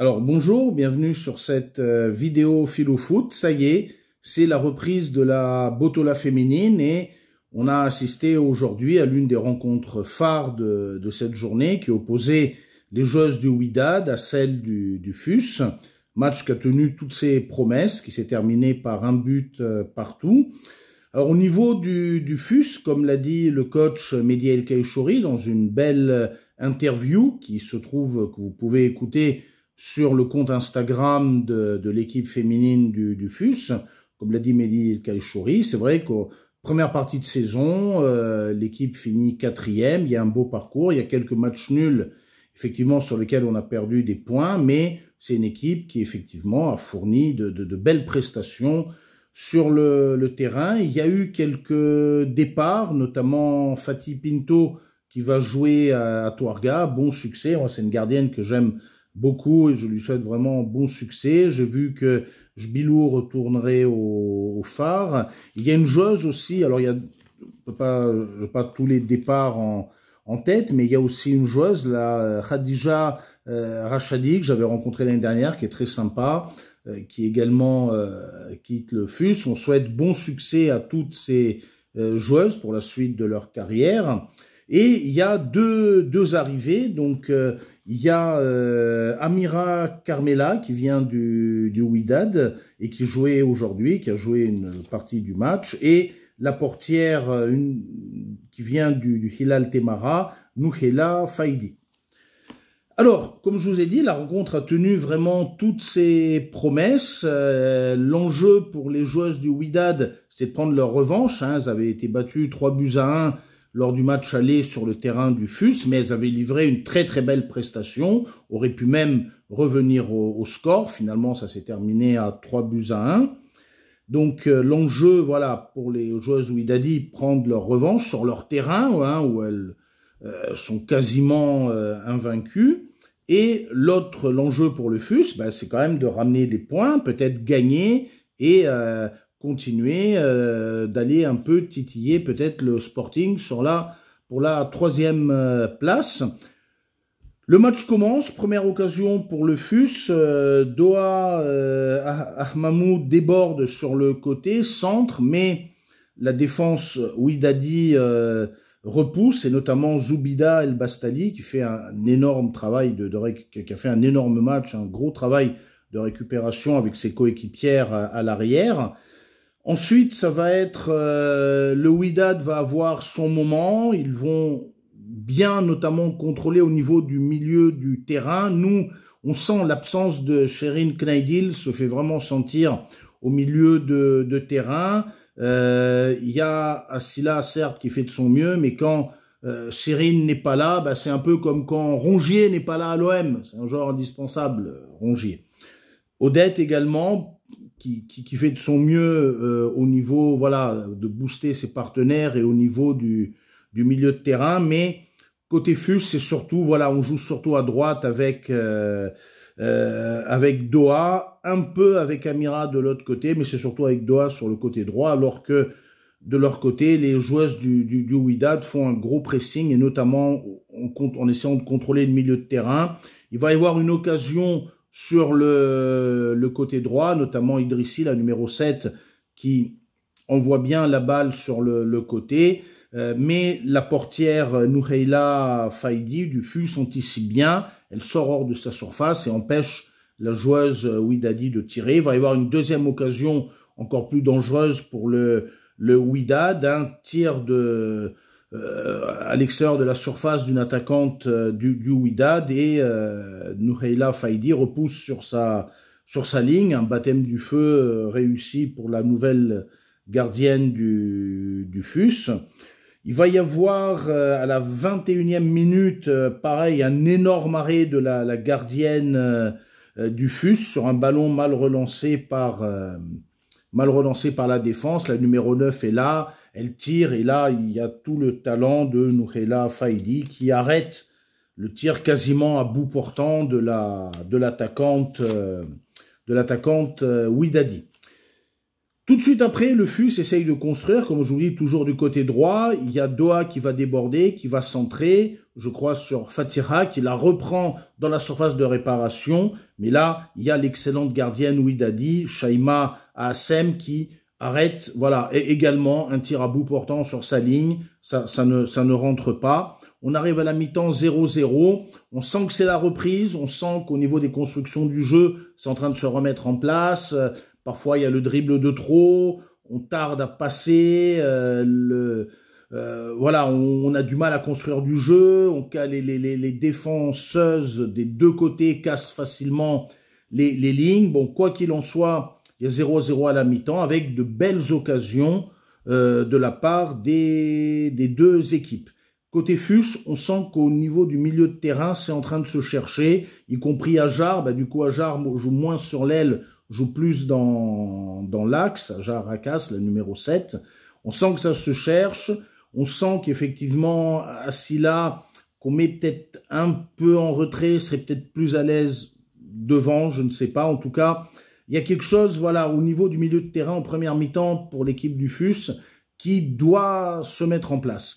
Alors bonjour, bienvenue sur cette vidéo Philo Foot. Ça y est, c'est la reprise de la Botola féminine et on a assisté aujourd'hui à l'une des rencontres phares de cette journée qui opposait les joueuses du Wydad à celles du FUS. Match qui a tenu toutes ses promesses, qui s'est terminé par un but partout. Alors au niveau du FUS, comme l'a dit le coach Mehdi El Kaïchouri dans une belle interview qui se trouve, que vous pouvez écouter sur le compte Instagram de l'équipe féminine du FUS, comme l'a dit Mehdi El Kaïchouri, c'est vrai qu'en première partie de saison, l'équipe finit 4e, il y a un beau parcours, il y a quelques matchs nuls, effectivement, sur lesquels on a perdu des points, mais c'est une équipe qui, effectivement, a fourni de belles prestations sur le terrain. Il y a eu quelques départs, notamment Fatih Pinto, qui va jouer à Touarega, bon succès, c'est une gardienne que j'aime beaucoup et je lui souhaite vraiment bon succès. J'ai vu que Jbilou retournerait au Phare. Il y a une joueuse aussi, alors il y a pas tous les départs en tête, mais il y a aussi une joueuse, la Khadija Rachadi, que j'avais rencontrée l'année dernière, qui est très sympa, qui également quitte le FUS. On souhaite bon succès à toutes ces joueuses pour la suite de leur carrière. Et il y a deux arrivées, donc il y a Amira Carmela qui vient du Wydad et qui jouait aujourd'hui, qui a joué une partie du match, et la portière qui vient du Hilal Temara, Nouhela Faidi. Alors, comme je vous ai dit, la rencontre a tenu vraiment toutes ses promesses. L'enjeu pour les joueuses du Wydad, c'est de prendre leur revanche. Elles avaient été battues 3-1 lors du match aller sur le terrain du FUS, mais elles avaient livré une très très belle prestation, auraient pu même revenir au score. Finalement, ça s'est terminé à 3-1. Donc l'enjeu, voilà, pour les joueuses Wydadi, prendre leur revanche sur leur terrain, où elles sont quasiment invaincues. Et l'enjeu pour le FUS, c'est quand même de ramener des points, peut-être gagner et continuer d'aller un peu titiller peut-être le Sporting pour la 3e place. Le match commence, première occasion pour le FUS, Doha Ahmamou déborde sur le côté, centre, mais la défense Wydadi repousse, et notamment Zoubida El Bastali qui fait un énorme travail, qui a fait un énorme match, un gros travail de récupération avec ses coéquipières à l'arrière. Ensuite, ça va être, le Wydad va avoir son moment, ils vont bien notamment contrôler au niveau du milieu du terrain. Nous, on sent l'absence de Sherin Knaidil, se fait vraiment sentir au milieu de terrain. Il y a Asila, certes, qui fait de son mieux, mais quand Sherin n'est pas là, c'est un peu comme quand Rongier n'est pas là à l'OM. C'est un joueur indispensable, Rongier. Odette également, qui fait de son mieux au niveau, voilà, de booster ses partenaires et au niveau du milieu de terrain, mais côté FUS, c'est surtout, voilà, on joue surtout à droite avec Doha, un peu avec Amira de l'autre côté, mais c'est surtout avec Doha sur le côté droit, alors que de leur côté, les joueuses du Wydad font un gros pressing, et notamment en essayant de contrôler le milieu de terrain. Il va y avoir une occasion sur le côté droit, notamment Idrissi, la numéro 7, qui envoie bien la balle sur le côté, mais la portière Nouheila Faidi du FUS anticipe bien, elle sort hors de sa surface et empêche la joueuse Wydadi de tirer. Il va y avoir une deuxième occasion encore plus dangereuse pour le Wydad, un tir à l'extérieur de la surface d'une attaquante du Wydad, et Nouheila Faidi repousse sur sa ligne, un baptême du feu réussi pour la nouvelle gardienne du FUS. Il va y avoir à la 21e minute, pareil, un énorme arrêt de la gardienne du FUS sur un ballon mal relancé par la défense. La numéro 9 est là, elle tire, et là il y a tout le talent de Nouheila Faidi qui arrête le tir quasiment à bout portant de l'attaquante Wydadi. Tout de suite après, le FUS essaye de construire, comme je vous dis, toujours du côté droit. Il y a Doha qui va déborder, qui va centrer, je crois, sur Fatira, qui la reprend dans la surface de réparation. Mais là, il y a l'excellente gardienne Ouidadi, Shaima Hassem, qui arrête, voilà, et également un tir à bout portant sur sa ligne. Ça ne rentre pas. On arrive à la mi-temps 0-0. On sent que c'est la reprise. On sent qu'au niveau des constructions du jeu, c'est en train de se remettre en place. Parfois, il y a le dribble de trop, on tarde à passer, voilà, on a du mal à construire du jeu, les défenseuses des deux côtés cassent facilement les lignes. Bon, quoi qu'il en soit, il y a 0-0 à la mi-temps avec de belles occasions de la part des deux équipes. Côté FUS, on sent qu'au niveau du milieu de terrain, c'est en train de se chercher, y compris Ajar. Du coup, Ajar joue moins sur l'aile, joue plus dans l'axe, Ajar Rakas, le numéro 7. On sent que ça se cherche. On sent qu'effectivement, Asila, qu'on met peut-être un peu en retrait, serait peut-être plus à l'aise devant, je ne sais pas. En tout cas, il y a quelque chose, voilà, au niveau du milieu de terrain en première mi-temps pour l'équipe du FUS qui doit se mettre en place,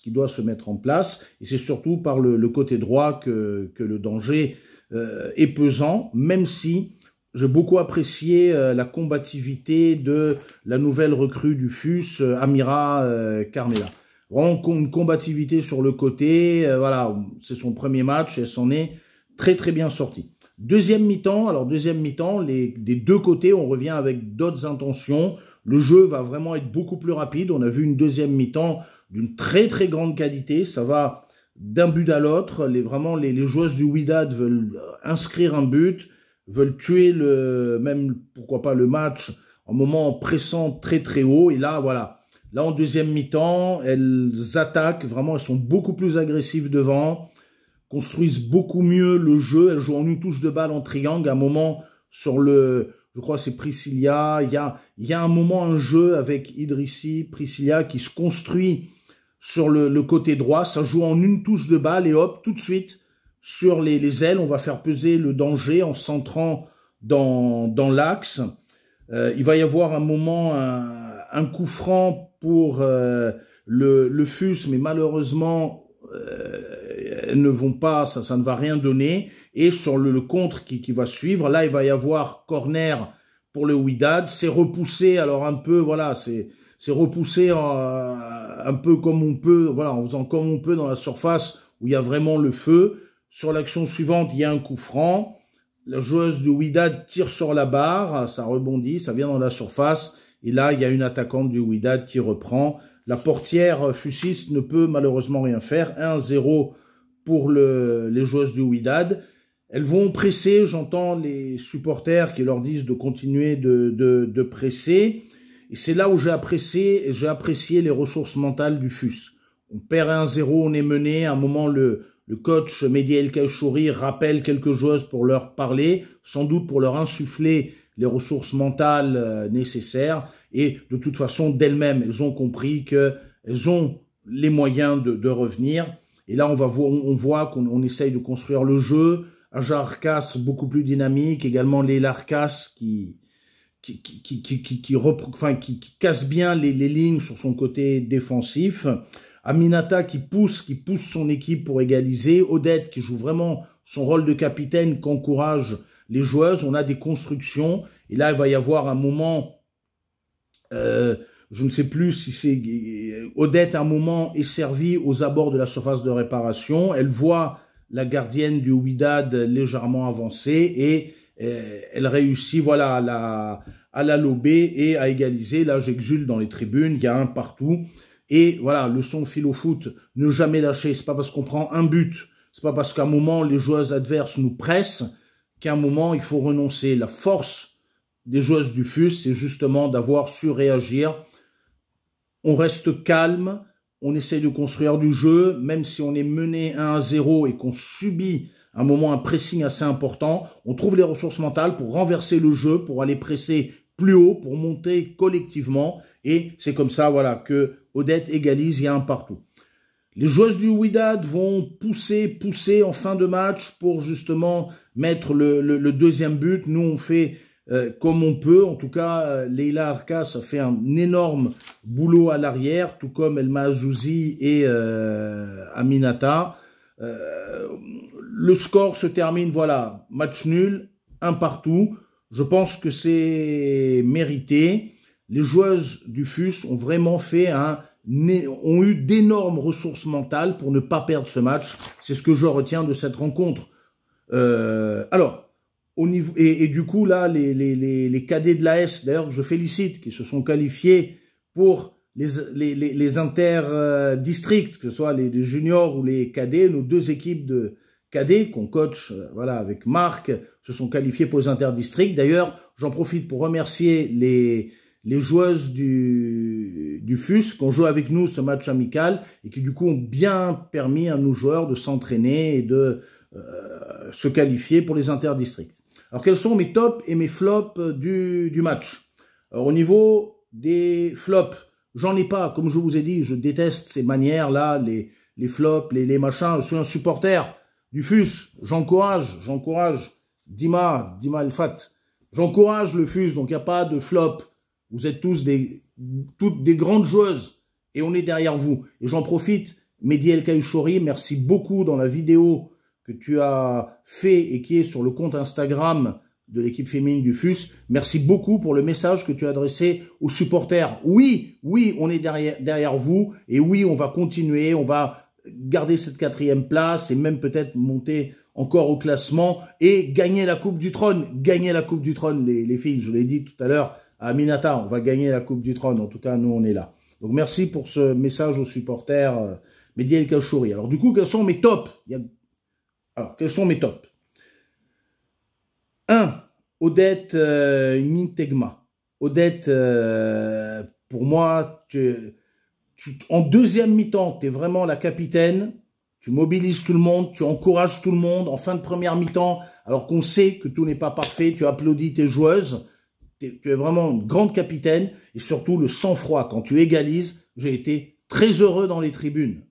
et c'est surtout par le côté droit que le danger est pesant, même si j'ai beaucoup apprécié la combativité de la nouvelle recrue du FUS, Amira Carmela. Vraiment une combativité sur le côté, voilà, c'est son premier match, elle s'en est très très bien sortie. Deuxième mi-temps, des deux côtés, on revient avec d'autres intentions. Le jeu va vraiment être beaucoup plus rapide. On a vu une deuxième mi-temps d'une très très grande qualité. Ça va d'un but à l'autre. Les joueuses du Wydad veulent inscrire un but, veulent tuer même pourquoi pas le match en moment pressant très très haut. Et là, voilà. Là, en deuxième mi-temps, elles attaquent. Vraiment, elles sont beaucoup plus agressives devant, construisent beaucoup mieux le jeu. Elles jouent en une touche de balle en triangle. À un moment, je crois que c'est Priscilla. Il y a un moment, un jeu avec Idrissi, Priscilla, qui se construit sur le côté droit. Ça joue en une touche de balle et hop, tout de suite, sur les ailes, on va faire peser le danger en centrant dans l'axe. Il va y avoir un moment, un coup franc pour le FUS, mais malheureusement, elles ne vont pas, ça ne va rien donner. Et sur le contre qui va suivre, là, il va y avoir corner pour le Wydad. C'est repoussé, alors un peu, voilà, c'est repoussé un peu comme on peut, voilà, en faisant comme on peut dans la surface où il y a vraiment le feu. Sur l'action suivante, il y a un coup franc. La joueuse du Wydad tire sur la barre, ça rebondit, ça vient dans la surface. Et là, il y a une attaquante du Wydad qui reprend. La portière fusiste ne peut malheureusement rien faire. 1-0 pour les joueuses du Wydad. Elles vont presser, j'entends les supporters qui leur disent de continuer de presser. Et c'est là où j'ai apprécié les ressources mentales du FUS. On perd 1-0, on est mené. À un moment, le coach Mehdi El Kachouri rappelle quelques joueuses pour leur parler, sans doute pour leur insuffler les ressources mentales nécessaires. Et de toute façon, d'elles-mêmes, elles ont compris qu'elles ont les moyens de revenir. Et là, on voit qu'on essaye de construire le jeu. Ajar Arkas, beaucoup plus dynamique. Également Leila Arkas qui casse bien les lignes sur son côté défensif. Aminata qui pousse son équipe pour égaliser. Odette qui joue vraiment son rôle de capitaine, qui encourage les joueuses. On a des constructions. Et là, il va y avoir un moment, je ne sais plus si c'est Odette, à un moment, est servie aux abords de la surface de réparation. Elle voit la gardienne du Wydad légèrement avancée et elle réussit, voilà, à la lober et à égaliser. Là, j'exulte dans les tribunes. Il y a un partout. Et voilà, leçon philo foot, ne jamais lâcher. C'est pas parce qu'on prend un but, c'est pas parce qu'à un moment les joueuses adverses nous pressent qu'à un moment il faut renoncer. La force des joueuses du FUS, c'est justement d'avoir su réagir. On reste calme, on essaie de construire du jeu, même si on est mené 1-0 et qu'on subit un moment un pressing assez important, on trouve les ressources mentales pour renverser le jeu, pour aller presser plus haut, pour monter collectivement. Et c'est comme ça, voilà, que Odette égalise, il y a un partout. Les joueuses du Wydad vont pousser en fin de match pour justement mettre le deuxième but. Nous, on fait comme on peut. En tout cas, Leila Arkas a fait un énorme boulot à l'arrière, tout comme Elma Azouzi et Aminata. Le score se termine, voilà, match nul, un partout. Je pense que c'est mérité. Les joueuses du FUS ont vraiment fait ont eu d'énormes ressources mentales pour ne pas perdre ce match. C'est ce que je retiens de cette rencontre. Alors, au niveau et du coup là, les cadets de l'AS, d'ailleurs que je félicite, qui se sont qualifiés pour les inter-districts, que ce soit les juniors ou les cadets, nos deux équipes de cadets qu'on coach, voilà, avec Marc, se sont qualifiés pour les inter-districts. D'ailleurs, j'en profite pour remercier les joueuses du FUS qui ont joué avec nous ce match amical et qui du coup ont bien permis à nos joueurs de s'entraîner et de se qualifier pour les interdistricts. Alors quels sont mes tops et mes flops du match? Alors au niveau des flops, j'en ai pas, comme je vous ai dit, je déteste ces manières-là, les flops, les machins. Je suis un supporter du FUS, j'encourage Dima El Fat, j'encourage le FUS, donc il n'y a pas de flop. Vous êtes toutes des grandes joueuses et on est derrière vous. Et j'en profite, Mehdi El Kaïchouri, merci beaucoup dans la vidéo que tu as fait et qui est sur le compte Instagram de l'équipe féminine du FUS. Merci beaucoup pour le message que tu as adressé aux supporters. Oui, on est derrière vous et oui, on va continuer, on va garder cette 4e place et même peut-être monter encore au classement et gagner la Coupe du Trône. Gagner la Coupe du Trône, les filles, je l'ai dit tout à l'heure à Aminata, on va gagner la Coupe du Trône. En tout cas, nous, on est là. Donc, merci pour ce message aux supporters Mehdi El Kaïchouri. Alors, du coup, quels sont mes tops? Alors, quels sont mes tops? 1. Odette Nintegma. Odette, pour moi, en deuxième mi-temps, tu es vraiment la capitaine. Tu mobilises tout le monde, tu encourages tout le monde. En fin de première mi-temps, alors qu'on sait que tout n'est pas parfait, tu applaudis tes joueuses. Tu es vraiment une grande capitaine. Et surtout, le sang-froid. Quand tu égalises, j'ai été très heureux dans les tribunes.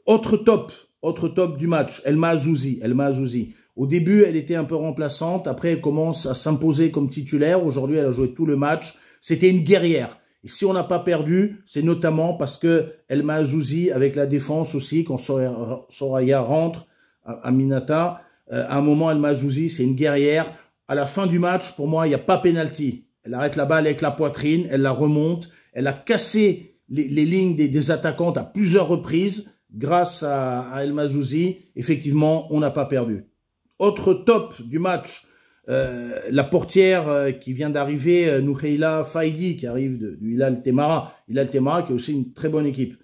Autre top du match, Elma Azouzi. Au début, elle était un peu remplaçante. Après, elle commence à s'imposer comme titulaire. Aujourd'hui, elle a joué tout le match. C'était une guerrière. Et si on n'a pas perdu, c'est notamment parce que Elma Azouzi, avec la défense aussi, quand Soraya rentre, Aminata, à un moment, Elma Azouzi, c'est une guerrière. À la fin du match, pour moi, il n'y a pas pénalty. Elle arrête la balle avec la poitrine, elle la remonte. Elle a cassé les lignes des attaquantes à plusieurs reprises. Grâce à Elma Azouzi, effectivement, on n'a pas perdu. Autre top du match, la portière qui vient d'arriver, Nouheila Faidi, qui arrive du Hilal Temara. Hilal Temara qui est aussi une très bonne équipe.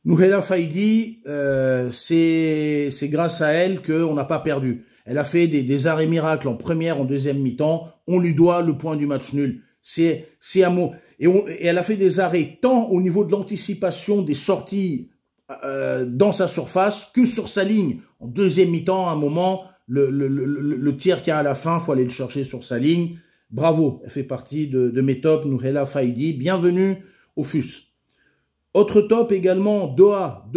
Nouheila Faidi, c'est grâce à elle qu'on n'a pas perdu. Elle a fait des arrêts miracles en première, en deuxième mi-temps. On lui doit le point du match nul. C'est un mot. Et elle a fait des arrêts tant au niveau de l'anticipation des sorties dans sa surface que sur sa ligne. En deuxième mi-temps, à un moment, le tir qu'il y a à la fin, il faut aller le chercher sur sa ligne. Bravo, elle fait partie de mes tops, Nouheila Faidi. Bienvenue au FUS. Autre top également, Doha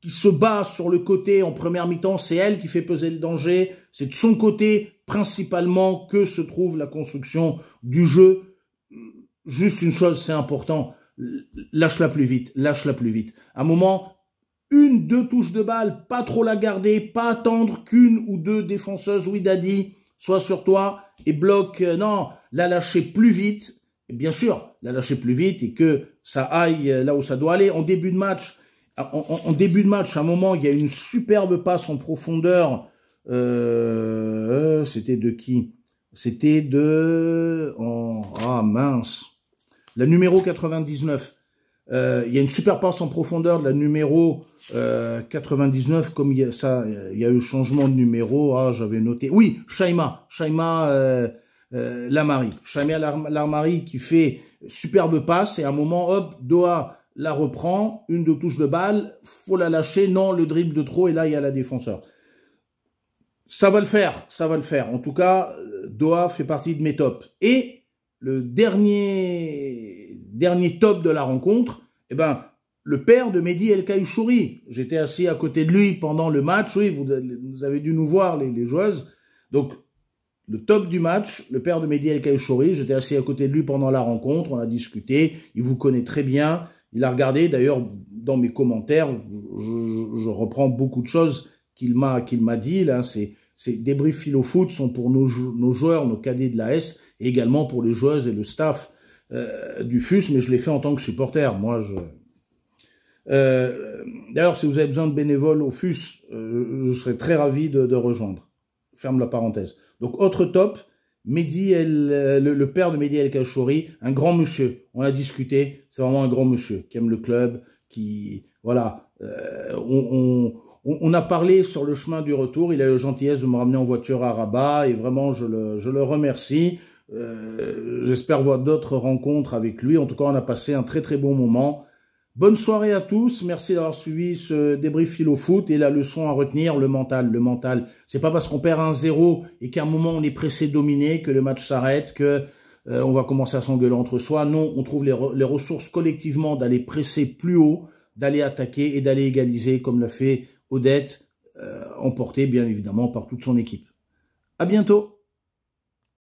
qui se bat sur le côté en première mi-temps, c'est elle qui fait peser le danger. C'est de son côté principalement que se trouve la construction du jeu. Juste une chose, c'est important, lâche-la plus vite. À un moment, 1-2 touches de balle, pas trop la garder, pas attendre qu'une ou deux défenseuses Ouidadi soient sur toi et bloquent. Non, la lâcher plus vite. Et bien sûr, la lâcher plus vite et que ça aille là où ça doit aller. En début de match, à un moment, il y a une superbe passe en profondeur. C'était de qui? C'était de... Ah mince. La numéro 99. Il y a une super passe en profondeur de la numéro 99. Comme il y a eu changement de numéro. Ah, j'avais noté. Oui, Shaima Lamari. Shaima Lamari qui fait superbe passe. Et à un moment, hop, Doha la reprend, 1-2 touches de balle, faut la lâcher, non, le dribble de trop, et là, il y a la défenseur. Ça va le faire. En tout cas, Doha fait partie de mes tops. Et le dernier top de la rencontre, eh ben, le père de Mehdi El Kaïchouri. J'étais assis à côté de lui pendant le match, oui, vous avez dû nous voir, les joueuses. Donc, le top du match, le père de Mehdi El Kaïchouri, j'étais assis à côté de lui pendant la rencontre, on a discuté, il vous connaît très bien, il a regardé, d'ailleurs, dans mes commentaires, je reprends beaucoup de choses qu'il m'a dit, là, ces débriefs philo-foot sont pour nos joueurs, nos cadets de la S, et également pour les joueuses et le staff du FUS, mais je l'ai fait en tant que supporter, moi, d'ailleurs, si vous avez besoin de bénévoles au FUS, je serais très ravi de rejoindre. Ferme la parenthèse. Donc, autre top, Mehdi, le père de Mehdi El Kaïchouri, un grand monsieur. On a discuté, c'est vraiment un grand monsieur qui aime le club, qui, voilà, on a parlé sur le chemin du retour. Il a eu la gentillesse de me ramener en voiture à Rabat et vraiment, je le remercie. J'espère voir d'autres rencontres avec lui. En tout cas, on a passé un très très bon moment. Bonne soirée à tous, merci d'avoir suivi ce débrief philo-foot et la leçon à retenir, le mental. Le mental, c'est pas parce qu'on perd 1-0 et qu'à un moment on est pressé dominé que le match s'arrête, que on va commencer à s'engueuler entre soi. Non, on trouve les ressources collectivement d'aller presser plus haut, d'aller attaquer et d'aller égaliser comme l'a fait Odette, emporté bien évidemment par toute son équipe. À bientôt.